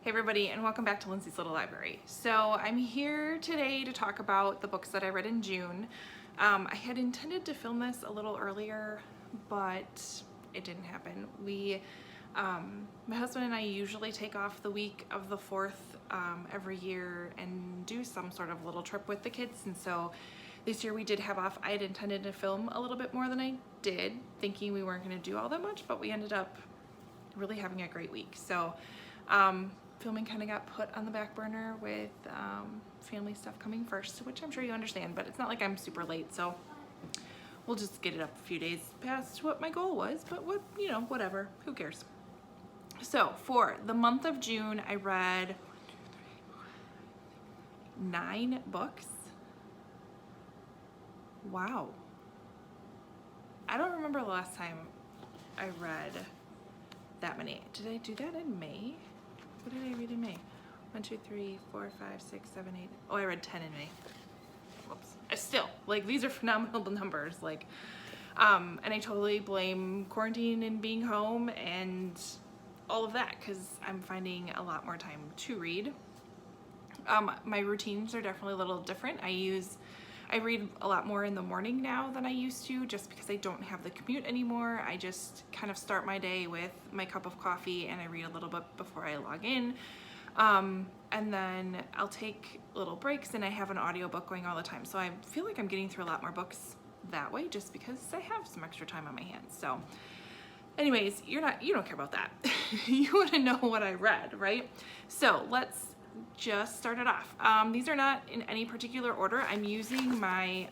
Hey everybody, and welcome back to Lindsey's Little Library. So I'm here today to talk about the books that I read in June. I had intended to film this a little earlier, but it didn't happen. My husband and I usually take off the week of the 4th every year and do some sort of little trip with the kids, and so this year we did have off. I had intended to film a little bit more than I did, thinking we weren't going to do all that much, but we ended up really having a great week. So filming kind of got put on the back burner with family stuff coming first, which I'm sure you understand, but it's not like I'm super late, so we'll just get it up a few days past what my goal was, but whatever, who cares. So for the month of June, I read 9 books. Wow. I don't remember the last time I read that many. Did I do that in May? What did I read in May? 1, 2, 3, 4, 5, 6, 7, 8. Oh, I read 10 in May. Whoops. Still, like, these are phenomenal numbers. Like, and I totally blame quarantine and being home and all of that, because I'm finding a lot more time to read. My routines are definitely a little different. I read a lot more in the morning now than I used to, just because I don't have the commute anymore. I just kind of start my day with my cup of coffee and I read a little bit before I log in. And then I'll take little breaks and I have an audiobook going all the time. So I feel like I'm getting through a lot more books that way, just because I have some extra time on my hands. So anyways, you don't care about that. You want to know what I read, right? So let's just start it off. These are not in any particular order. I'm using my,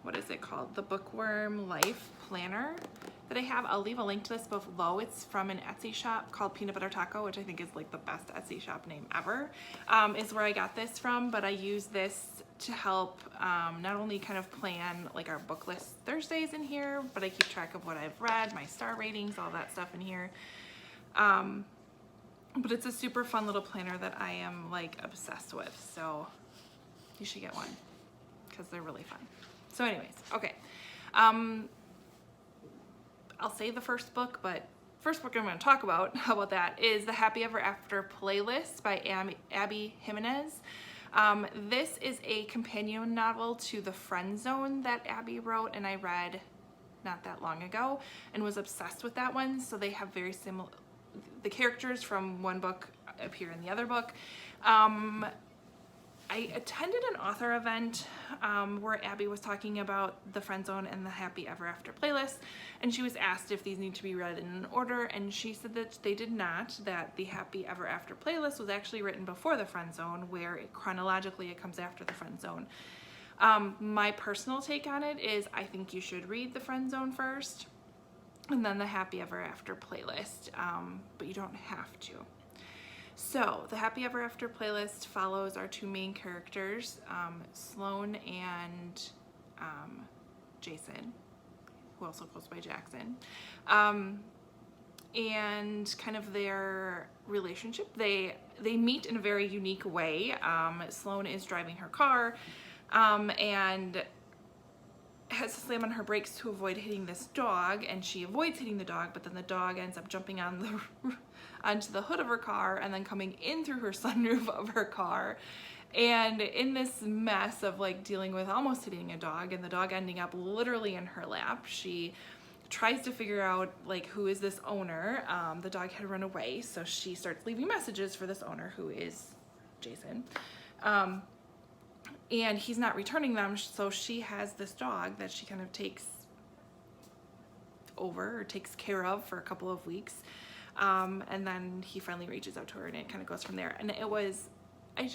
what is it called? The Bookworm Life Planner that I have. I'll leave a link to this below. It's from an Etsy shop called Peanut Butter Taco, which I think is like the best Etsy shop name ever, is where I got this from. But I use this to help not only kind of plan like our book list Thursdays in here, but I keep track of what I've read, my star ratings, all that stuff in here. But it's a super fun little planner that I am like obsessed with, so you should get one because they're really fun. So anyways, okay. I'll save the first book, but first book I'm going to talk about, how about that, is The Happy Ever After Playlist by Abby Jimenez. This is a companion novel to The Friend Zone that Abby wrote, and I read not that long ago and was obsessed with that one. So they have very similar, the characters from one book appear in the other book. I attended an author event where Abby was talking about The Friend Zone and The Happy Ever After Playlist, and she was asked if these need to be read in an order, and she said that they did not, that The Happy Ever After Playlist was actually written before The Friend Zone, where chronologically it comes after The Friend Zone. My personal take on it is I think you should read The Friend Zone first, and then The Happy Ever After Playlist, but you don't have to. So, The Happy Ever After Playlist follows our two main characters, Sloan and Jason, who also goes by Jackson, and kind of their relationship. They meet in a very unique way. Sloan is driving her car and has to slam on her brakes to avoid hitting this dog, and she avoids hitting the dog, but then the dog ends up jumping on onto the hood of her car and then coming in through her sunroof of her car. And in this mess of like dealing with almost hitting a dog and the dog ending up literally in her lap, she tries to figure out like who is this owner. The dog had run away, so she starts leaving messages for this owner, who is Jason. And he's not returning them, so she has this dog that she kind of takes over or takes care of for a couple of weeks. And then he finally reaches out to her and it kind of goes from there. And it was, I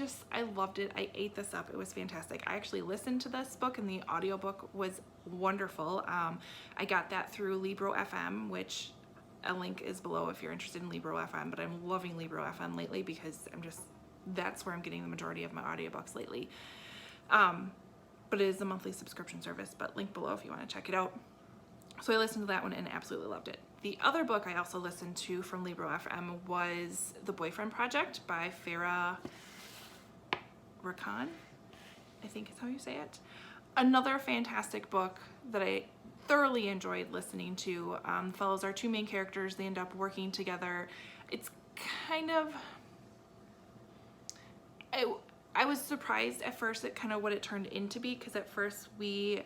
loved it. I ate this up. It was fantastic. I actually listened to this book and the audiobook was wonderful. I got that through Libro FM, which a link is below if you're interested in Libro FM, but I'm loving Libro FM lately because that's where I'm getting the majority of my audiobooks lately. But it is a monthly subscription service, but link below if you want to check it out. So I listened to that one and absolutely loved it. The other book I also listened to from Libro FM was The Boyfriend Project by Farah Rakan, I think is how you say it. Another fantastic book that I thoroughly enjoyed listening to. Follows our two main characters. They end up working together. It's kind of, I was surprised at first at kind of what it turned into be, because at first we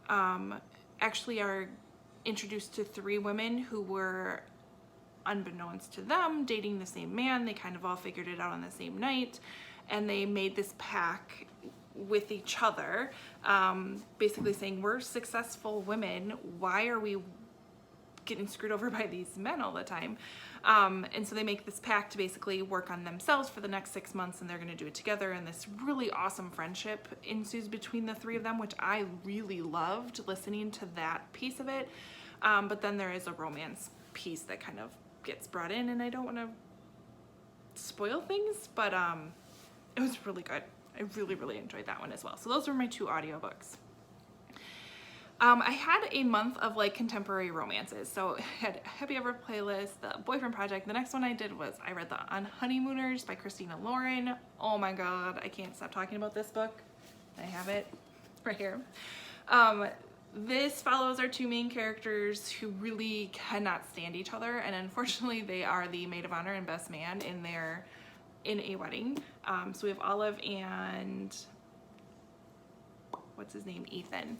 actually are introduced to 3 women who were, unbeknownst to them, dating the same man. They kind of all figured it out on the same night, and they made this pact with each other, basically saying, we're successful women, why are we getting screwed over by these men all the time? And so they make this pact to basically work on themselves for the next 6 months, and they're going to do it together, and this really awesome friendship ensues between the 3 of them, which I really loved listening to that piece of it. But then there is a romance piece that kind of gets brought in, and I don't want to spoil things, but it was really good. I really enjoyed that one as well. So those were my 2 audiobooks. I had a month of like contemporary romances. So I had Happy Ever playlist, the Boyfriend Project. The next one I did was I read the On Honeymooners by Christina Lauren. Oh my God, I can't stop talking about this book. I have it right here. This follows our 2 main characters who really cannot stand each other, and unfortunately they are the maid of honor and best man in a wedding. So we have Olive and what's his name, Ethan.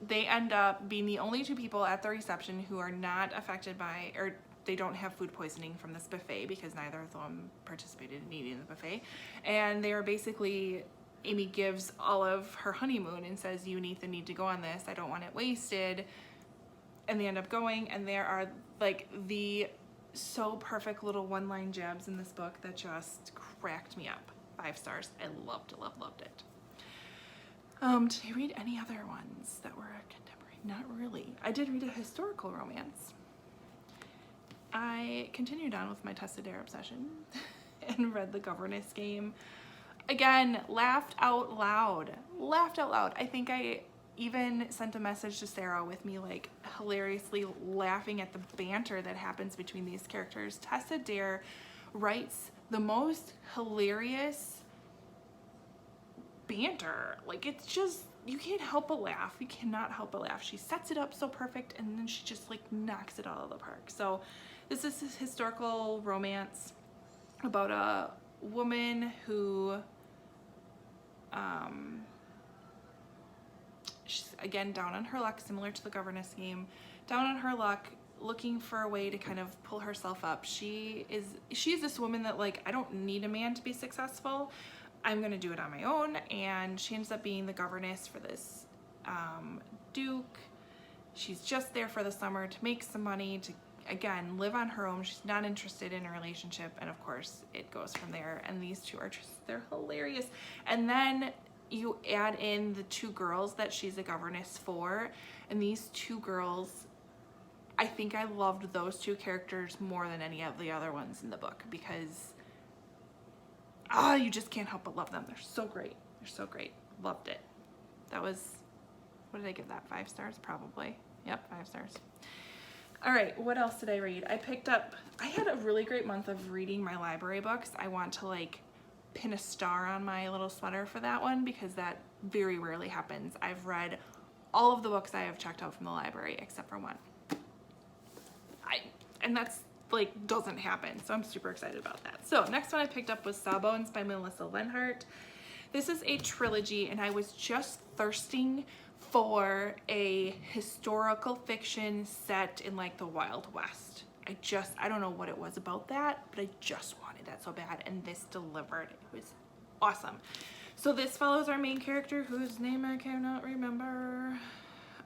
They end up being the only 2 people at the reception who are not affected by, or they don't have food poisoning from this buffet, because neither of them participated in eating the buffet. And they are basically, Amy gives Olive her honeymoon and says, you and Ethan need to go on this, I don't want it wasted. And they end up going, and there are like the so perfect little one-line jabs in this book that just cracked me up. 5 stars. I loved it. Did I read any other ones that were contemporary? Not really. I did read a historical romance. I continued on with my Tessa Dare obsession and read The Governess Game. Again, laughed out loud. I think I even sent a message to Sarah with me like hilariously laughing at the banter that happens between these characters. Tessa Dare writes the most hilarious banter. Like, it's just, you can't help but laugh. You cannot help but laugh. She sets it up so perfect, and then she just like knocks it out of the park. So this is this historical romance about a woman who she's again down on her luck, similar to The Governess Game, down on her luck, looking for a way to kind of pull herself up. She's this woman that like, I don't need a man to be successful, I'm gonna do it on my own. And she ends up being the governess for this duke. She's just there for the summer to make some money, to again live on her own. She's not interested in a relationship, and of course it goes from there. And these 2 are just, they're hilarious. And then you add in the 2 girls that she's a governess for, and these 2 girls, I think I loved those 2 characters more than any of the other ones in the book, because you just can't help but love them. They're so great. Loved it. That was, what did I give that, 5 stars probably? Yep, 5 stars. All right, what else did I read? I had a really great month of reading my library books. I want to like pin a star on my little sweater for that one, because that very rarely happens. I've read all of the books I have checked out from the library except for 1. And that's like doesn't happen, so I'm super excited about that. So next one I picked up was Sawbones by Melissa Lenhart. This is a trilogy, and I was just thirsting for a historical fiction set in like the Wild West. I don't know what it was about that, but I just wanted that so bad, and this delivered. It was awesome. So this follows our main character, whose name I cannot remember,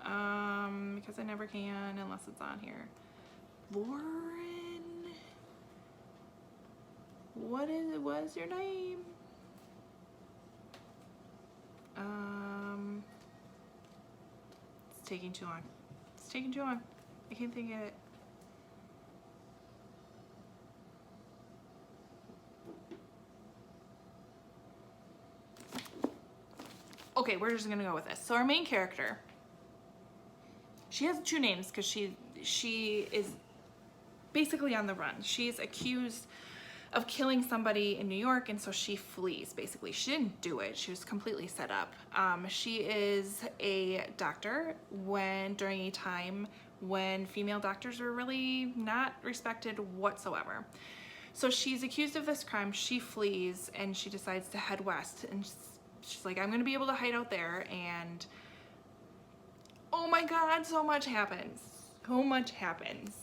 because I never can unless it's on here. Lauren, what was your name? It's taking too long. I can't think of it. Okay, we're just gonna go with this. So our main character, she has 2 names because she is basically on the run. She's accused of killing somebody in New York, and so she flees. Basically, she didn't do it. She was completely set up. She is a doctor during a time when female doctors were really not respected whatsoever. So she's accused of this crime, she flees, and she decides to head west, and she's like, I'm gonna be able to hide out there, and oh my God, so much happens. So much happens.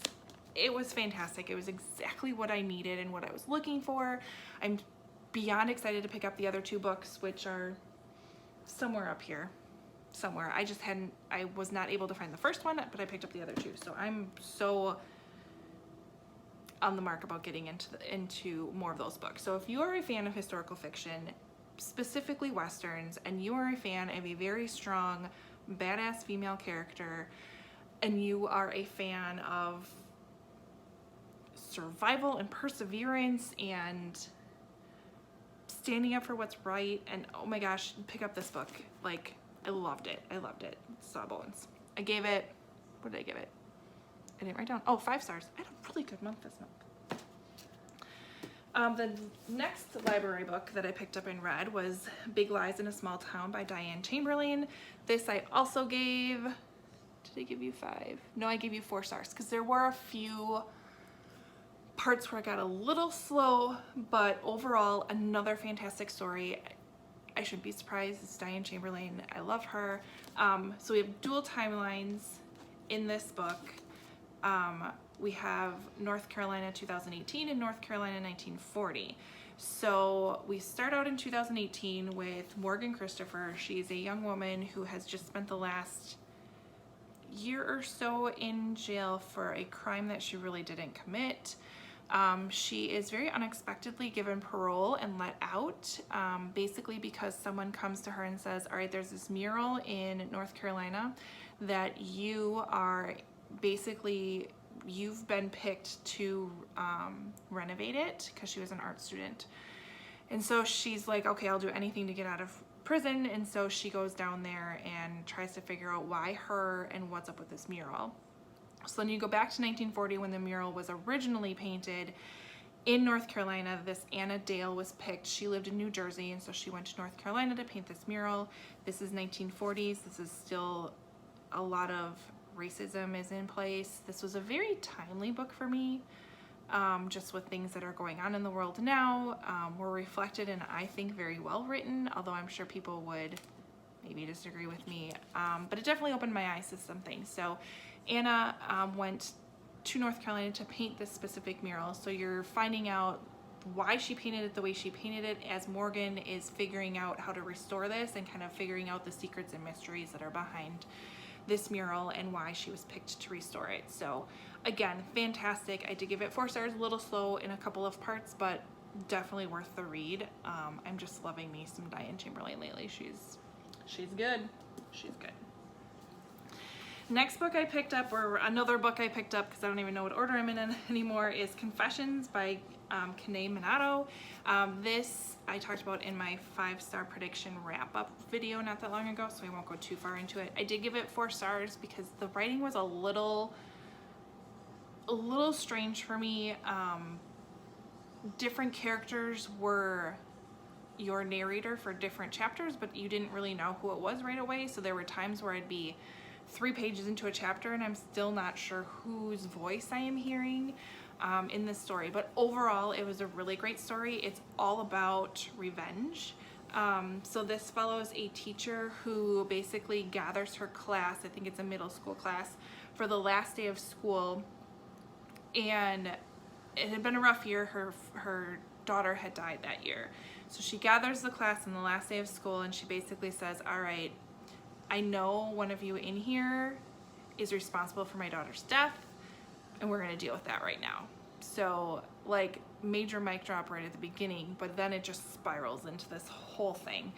It was fantastic. It was exactly what I needed and what I was looking for. I'm beyond excited to pick up the other 2 books, which are somewhere up here. Somewhere. I was not able to find the first one, but I picked up the other 2. So I'm so on the mark about getting into more of those books. So if you are a fan of historical fiction, specifically Westerns, and you are a fan of a very strong, badass female character, and you are a fan of survival and perseverance and standing up for what's right, and oh my gosh, pick up this book. Like, I loved it. I loved it. Sawbones. I gave it, what did I give it? I didn't write down. Oh, 5 stars. I had a really good month this month. The next library book that I picked up and read was Big Lies in a Small Town by Diane Chamberlain. This I also gave, did I give you 5? No, I gave you 4 stars because there were a few parts where I got a little slow, but overall another fantastic story. I shouldn't be surprised. It's Diane Chamberlain. I love her. So we have dual timelines in this book. We have North Carolina 2018 and North Carolina 1940. So we start out in 2018 with Morgan Christopher. She's a young woman who has just spent the last year or so in jail for a crime that she really didn't commit. She is very unexpectedly given parole and let out, basically because someone comes to her and says, all right, there's this mural in North Carolina that you are basically, you've been picked to renovate it, because she was an art student. And so she's like, okay, I'll do anything to get out of prison. And so she goes down there and tries to figure out why her and what's up with this mural. So then you go back to 1940 when the mural was originally painted in North Carolina. This Anna Dale was picked. She lived in New Jersey, and so she went to North Carolina to paint this mural. This is 1940s. This is still a lot of racism is in place. This was a very timely book for me, just with things that are going on in the world now, were reflected and I think very well written, although I'm sure people would maybe disagree with me, but it definitely opened my eyes to some things. So Anna went to North Carolina to paint this specific mural. So you're finding out why she painted it the way she painted it as Morgan is figuring out how to restore this and kind of figuring out the secrets and mysteries that are behind this mural and why she was picked to restore it. So again, fantastic. I did give it 4 stars, a little slow in a couple of parts, but definitely worth the read. I'm just loving me some Diane Chamberlain lately. She's good. She's good. Next book I picked up, or another book I picked up because I don't even know what order I'm in anymore, is Confessions by Kanae Minato. This I talked about in my 5-star prediction wrap-up video not that long ago, so I won't go too far into it. I did give it 4 stars because the writing was a little strange for me. Different characters were your narrator for different chapters, but you didn't really know who it was right away, so there were times where I'd be 3 pages into a chapter and I'm still not sure whose voice I am hearing in this story. But overall, it was a really great story. It's all about revenge. So this follows a teacher who basically gathers her class, I think it's a middle school class, for the last day of school. And it had been a rough year. Her daughter had died that year. So she gathers the class on the last day of school and she basically says, all right, I know one of you in here is responsible for my daughter's death, and we're gonna deal with that right now. So like major mic drop right at the beginning, but then it just spirals into this whole thing.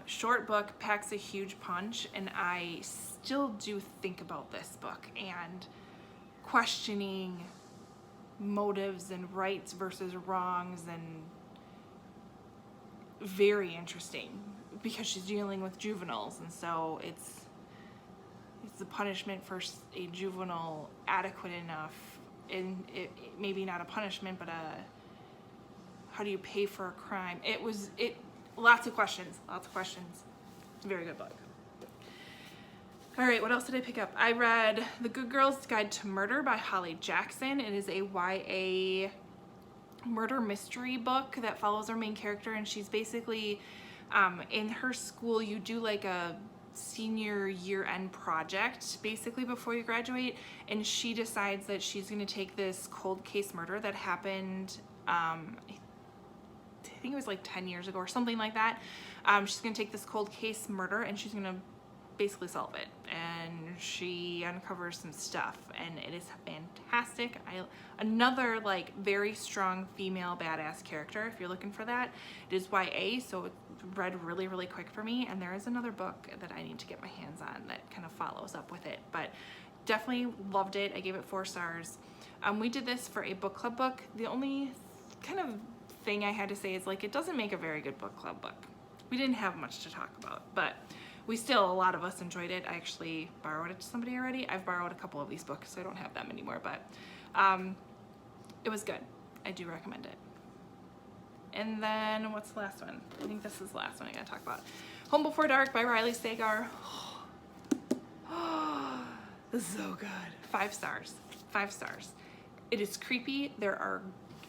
Short book, packs a huge punch, and I still do think about this book and questioning motives and rights versus wrongs, and very interesting because she's dealing with juveniles, and so it's the punishment for a juvenile adequate enough, and it maybe not a punishment, but how do you pay for a crime? Lots of questions. It's a very good book. All right, what else did I pick up? I read The Good Girl's Guide to Murder by Holly Jackson. It is a YA murder mystery book that follows our main character, and she's basically in her school. You do like a senior year-end project basically before you graduate, and she decides that she's going to take this cold case murder that happened I think it was like 10 years ago or something like that. She's going to take this cold case murder and she's going to basically solve it, and she uncovers some stuff, and it is fantastic. Another like very strong female badass character if you're looking for that. It is YA, so it read really quick for me, and there is another book that I need to get my hands on that kind of follows up with it, but definitely loved it. I gave it 4 stars. We did this for a book club book. The only kind of thing I had to say is like it doesn't make a very good book club book. We didn't have much to talk about, but we still, a lot of us enjoyed it. I actually borrowed it to somebody already. I've borrowed a couple of these books, so I don't have them anymore, but it was good. I do recommend it. And then what's the last one? I think this is the last one I gotta talk about. Home Before Dark by Riley Sagar. This is so good. 5 stars. 5 stars. It is creepy.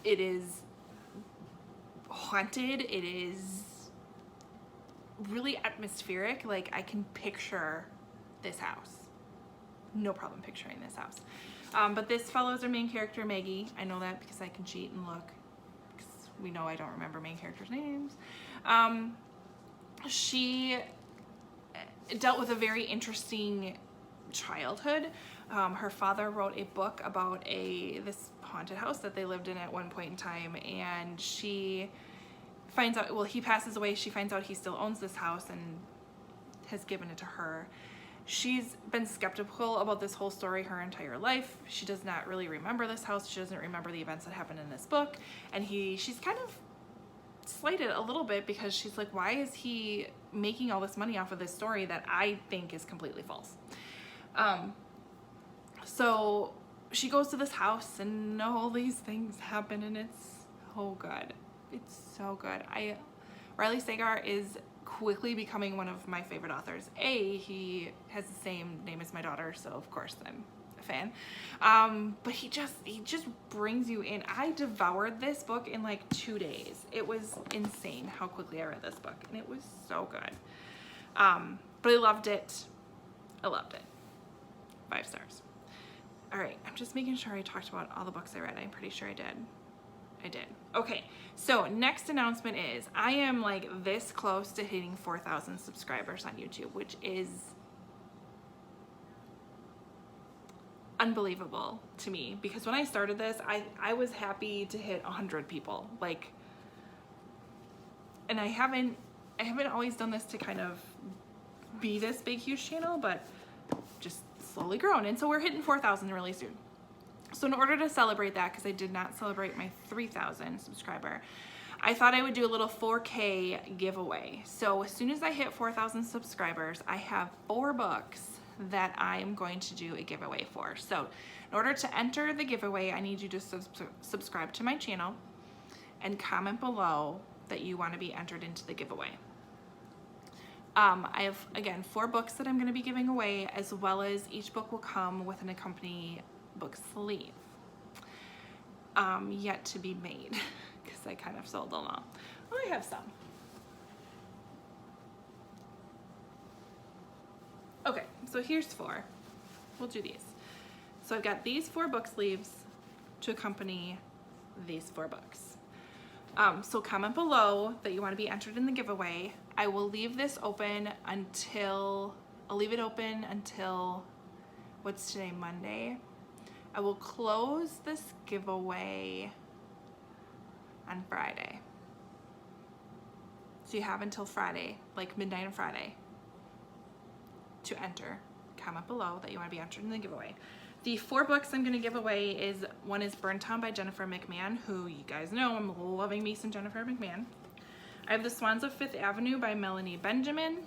It is haunted. It is really atmospheric. Like I can picture this house. No problem picturing this house. But this follows our main character, Maggie. I know that because I can cheat and look. Because we know I don't remember main characters' names. She dealt with a very interesting childhood. Her father wrote a book about this haunted house that they lived in at one point in time, and she finds out, well, he passes away. She finds out he still owns this house and has given it to her. She's been skeptical about this whole story her entire life. She does not really remember this house. She doesn't remember the events that happened in this book. And she's kind of slighted a little bit because she's like, why is he making all this money off of this story that I think is completely false? So she goes to this house and all these things happen, and it's so good. It's so good. Riley Sagar is quickly becoming one of my favorite authors. He has the same name as my daughter, so of course I'm a fan. But he just brings you in. I devoured this book in like 2 days. It was insane how quickly I read this book, and it was so good. But I loved it. I loved it. 5 stars. All right, I'm just making sure I talked about all the books I read. I'm pretty sure I did. I did. Okay, so next announcement is I am like this close to hitting 4,000 subscribers on YouTube, which is unbelievable to me, because when I started this, I was happy to hit 100 people, like, and I haven't always done this to kind of be this big huge channel, but just slowly grown, and so we're hitting 4,000 really soon. So in order to celebrate that, because I did not celebrate my 3,000 subscriber, I thought I would do a little 4K giveaway. So as soon as I hit 4,000 subscribers, I have 4 books that I am going to do a giveaway for. So in order to enter the giveaway, I need you to subscribe to my channel and comment below that you want to be entered into the giveaway. I have, again, 4 books that I'm going to be giving away, as well as each book will come with an accompanying book sleeve. Yet to be made, because I kind of sold them all. Well, I have some. Okay, so here's 4. We'll do these. So I've got these 4 book sleeves to accompany these 4 books. So comment below that you want to be entered in the giveaway. I will leave this open until, what's today, Monday? I will close this giveaway on Friday. So you have until Friday, like midnight on Friday, to enter. Comment below that you want to be entered in the giveaway. The 4 books I'm going to give away one is Burnt Town by Jennifer McMahon, who you guys know I'm loving me some Jennifer McMahon. I have The Swans of Fifth Avenue by Melanie Benjamin.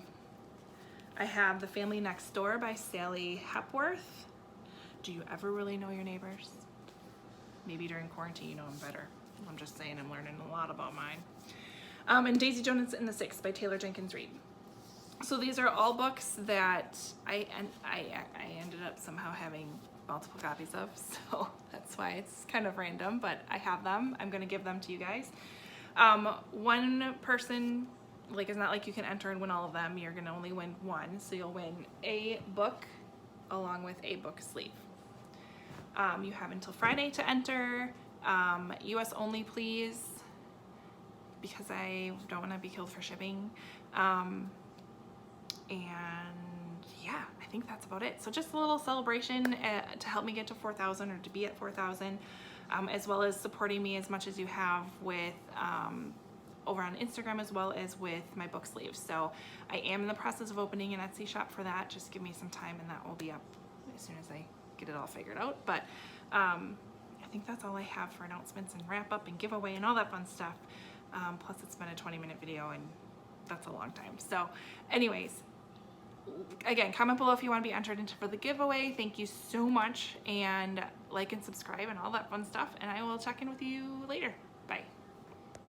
I have The Family Next Door by Sally Hepworth. Do you ever really know your neighbors? Maybe during quarantine you know them better. I'm just saying, I'm learning a lot about mine. And Daisy Jones and the Six by Taylor Jenkins Reid. So these are all books that I ended up somehow having multiple copies of, so that's why it's kind of random, but I have them. I'm gonna give them to you guys. One person, like, it's not like you can enter and win all of them. You're gonna only win one, so you'll win a book along with a book sleeve. You have until Friday to enter. US only, please, because I don't want to be killed for shipping. And yeah, I think that's about it. So just a little celebration to help me get to 4,000, or to be at 4,000, as well as supporting me as much as you have with over on Instagram, as well as with my book sleeves. So I am in the process of opening an Etsy shop for that. Just give me some time and that will be up as soon as I get it all figured out. But I think that's all I have for announcements and wrap up and giveaway and all that fun stuff. Plus it's been a 20-minute video and that's a long time. So anyways, again, comment below if you want to be entered into for the giveaway. Thank you so much, and like and subscribe and all that fun stuff, and I will check in with you later.